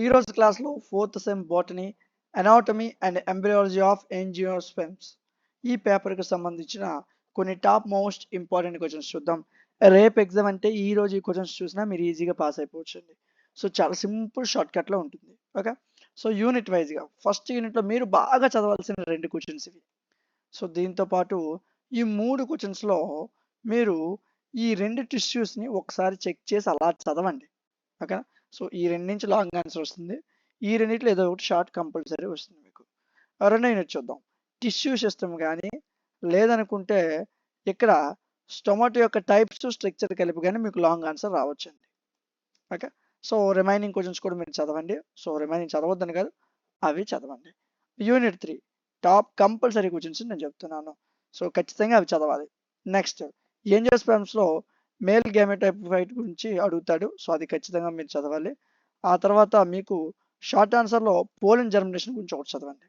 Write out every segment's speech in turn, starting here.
ఈరోజు క్లాస్లో 4th sem botany anatomy and embryology of angiosperms ఈ పేపర్కి సంబంధించిన కొన్ని టాప్ మోస్ట్ ఇంపార్టెంట్ క్వశ్చన్స్ చూద్దాం. రేపు ఎగ్జామ్ అంటే ఈ రోజు ఈ క్వశ్చన్స్ చూసినా మీరు ఈజీగా పాస్ అయిపోవచ్చండి. సో చాలా సింపుల్ షార్ట్ కట్లో ఉంటుంది. ఓకే, సో యూనిట్ వైజ్గా ఫస్ట్ యూనిట్లో మీరు బాగా చదవాల్సిన 2 క్వశ్చన్స్ ఇవి. సో దీంతో పాటు ఈ 3 క్వశ్చన్స్లో మీరు ఈ 2 టిష్యూస్ని ఒకసారి చెక్ చేసి అలా చదవండి. ఓకే, సో ఈ 2 నుంచి లాంగ్ ఆన్సర్ వస్తుంది, ఈ రెండిట్లో ఏదో ఒకటి షార్ట్ కంపల్సరీ వస్తుంది మీకు. రెండో యూనిట్ చూద్దాం. టిష్యూ సిస్టమ్ కానీ లేదనుకుంటే ఇక్కడ స్టొమాటో యొక్క టైప్స్ స్ట్రక్చర్ కలిపి కానీ మీకు లాంగ్ ఆన్సర్ రావచ్చండి. ఓకే, సో రిమైనింగ్ క్వశ్చన్స్ కూడా మీరు చదవండి. సో రిమైనింగ్ చదవద్దని కాదు, అవి చదవండి. యూనిట్ 3 టాప్ కంపల్సరీ క్వశ్చన్స్ నేను చెప్తున్నాను, సో ఖచ్చితంగా అవి చదవాలి. నెక్స్ట్ యాంజియోస్పెర్మ్స్లో మేల్ గ్యామెటోఫైట్ గురించి అడుగుతాడు, సో అది ఖచ్చితంగా మీరు చదవాలి. ఆ తర్వాత మీకు షార్ట్ ఆన్సర్లో పోలిన్ జర్మినేషన్ గురించి ఒకటి చదవండి.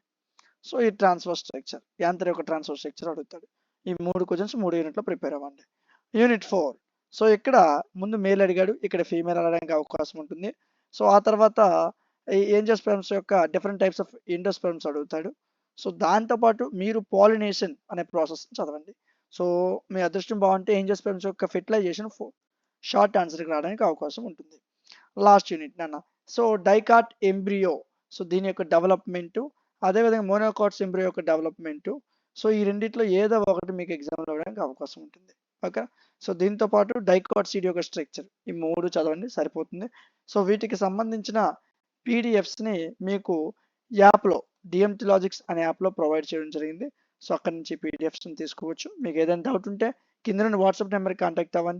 సో ఈ ట్రాన్స్ఫర్ స్ట్రక్చర్, యాంత్ర యొక్క ట్రాన్స్ఫర్ స్ట్రక్చర్ అడుగుతాడు. ఈ 3 క్వశ్చన్స్ 3 యూనిట్లో ప్రిపేర్ అవ్వండి. యూనిట్ 4 సో ఇక్కడ ముందు మేల్ అడిగాడు, ఇక్కడ ఫీమేల్ అడగడానికి అవకాశం ఉంటుంది. సో ఆ తర్వాత ఈ యాంజియోస్పెర్మ్స్ యొక్క డిఫరెంట్ టైప్స్ ఆఫ్ ఎండోస్పెర్మ్స్ అడుగుతాడు. సో దాంతోపాటు మీరు పాలినేషన్ అనే ప్రాసెస్ చదవండి. సో మీ అదృష్టం బాగుంటే యాంజియోస్పెర్మ్స్ యొక్క ఫెర్టిలైజేషన్ షార్ట్ ఆన్సర్కి రావడానికి అవకాశం ఉంటుంది. లాస్ట్ యూనిట్ నాన్న, సో డైకాట్ ఎంబ్రియో, సో దీని యొక్క డెవలప్మెంటు, అదేవిధంగా మోనోకాట్స్ ఎంబ్రియో యొక్క డెవలప్మెంటు. సో ఈ రెండిట్లో ఏదో ఒకటి మీకు ఎగ్జామ్లో ఇవ్వడానికి అవకాశం ఉంటుంది. ఓకే, సో దీంతో పాటు డైకాట్ సీడ్ యొక్క స్ట్రక్చర్, ఈ 3 చదవండి సరిపోతుంది. సో వీటికి సంబంధించిన పీడిఎఫ్స్ని మీకు యాప్లో డిఎంటీ లాజిక్స్ అనే యాప్లో ప్రొవైడ్ చేయడం జరిగింది. సో అక్కడి నుంచి పీడిఎఫ్స్ని తీసుకోవచ్చు. మీకు ఏదైనా డౌట్ ఉంటే కింద నుండి వాట్సాప్ నెంబర్కి కాంటాక్ట్ అవ్వండి.